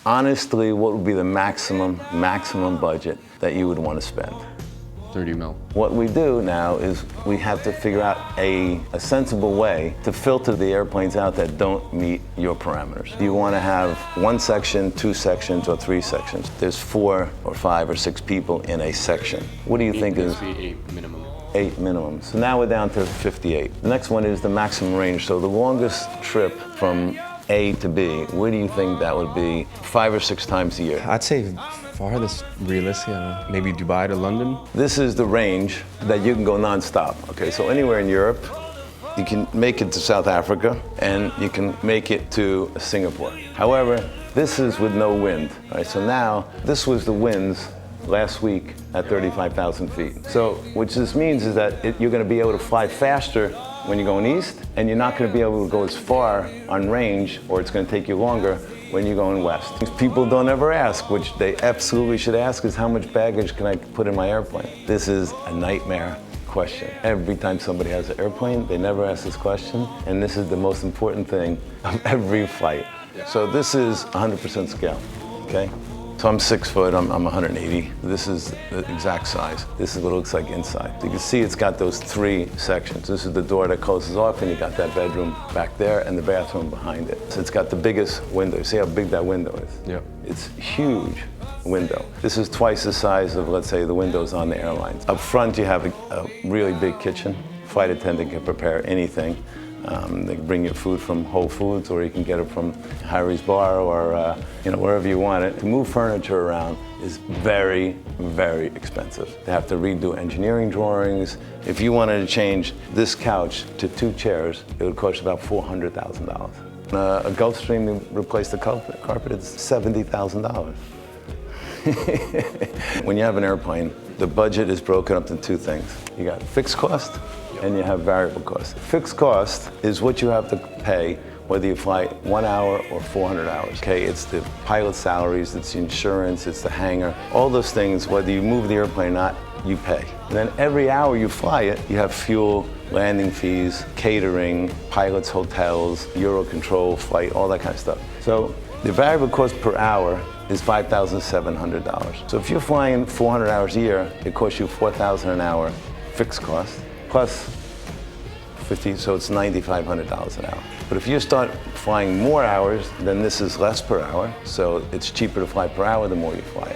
Honestly, what would be the maximum budget that you would want to spend? 30 mil. What we do now is we have to figure out a sensible way to filter the airplanes out that don't meet your parameters. Do you want to have one section, two sections, or three sections? There's 4 or 5 or 6 people in a section. What do you think is? 8 minimum. 8 minimum. So now we're down to 58. The next one is the maximum range. So the longest trip from A to B, where do you think that would be 5 or 6 times a year? I'd say farthest realistic, maybe Dubai to London. This is the range that you can go nonstop. Okay, so anywhere in Europe, you can make it to South Africa and you can make it to Singapore. However, this is with no wind. All right, so now this was the winds last week at 35,000 feet. So what this means is that you're going to be able to fly faster when you're going east, and you're not going to be able to go as far on range, or it's going to take you longer when you're going west. People don't ever ask, which they absolutely should ask, is how much baggage can I put in my airplane? This is a nightmare question. Every time somebody has an airplane, they never ask this question, and this is the most important thing of every flight. So this is 100% scale, okay? So I'm 6 foot, I'm 180. This is the exact size. This is what it looks like inside. You can see it's got those 3 sections. This is the door that closes off, and you got that bedroom back there and the bathroom behind it. So it's got the biggest window. See how big that window is? Yeah. It's huge window. This is twice the size of, let's say, the windows on the airlines. Up front, you have a really big kitchen. Flight attendant can prepare anything. They can bring you food from Whole Foods, or you can get it from Harry's Bar, or wherever you want it. To move furniture around is very, very expensive. They have to redo engineering drawings. If you wanted to change this couch to 2 chairs, it would cost about $400,000. A Gulfstream to replace the carpet is $70,000. When you have an airplane, the budget is broken up into 2 things. You got fixed cost, and you have variable cost. Fixed cost is what you have to pay whether you fly 1 hour or 400 hours. Okay, it's the pilot salaries, it's the insurance, it's the hangar, all those things, whether you move the airplane or not, you pay. And then every hour you fly it, you have fuel, landing fees, catering, pilots' hotels, Eurocontrol, flight, all that kind of stuff. So the variable cost per hour is $5,700. So if you're flying 400 hours a year, it costs you $4,000 an hour fixed cost, plus 50, so it's $9,500 an hour. But if you start flying more hours, then this is less per hour, so it's cheaper to fly per hour the more you fly it.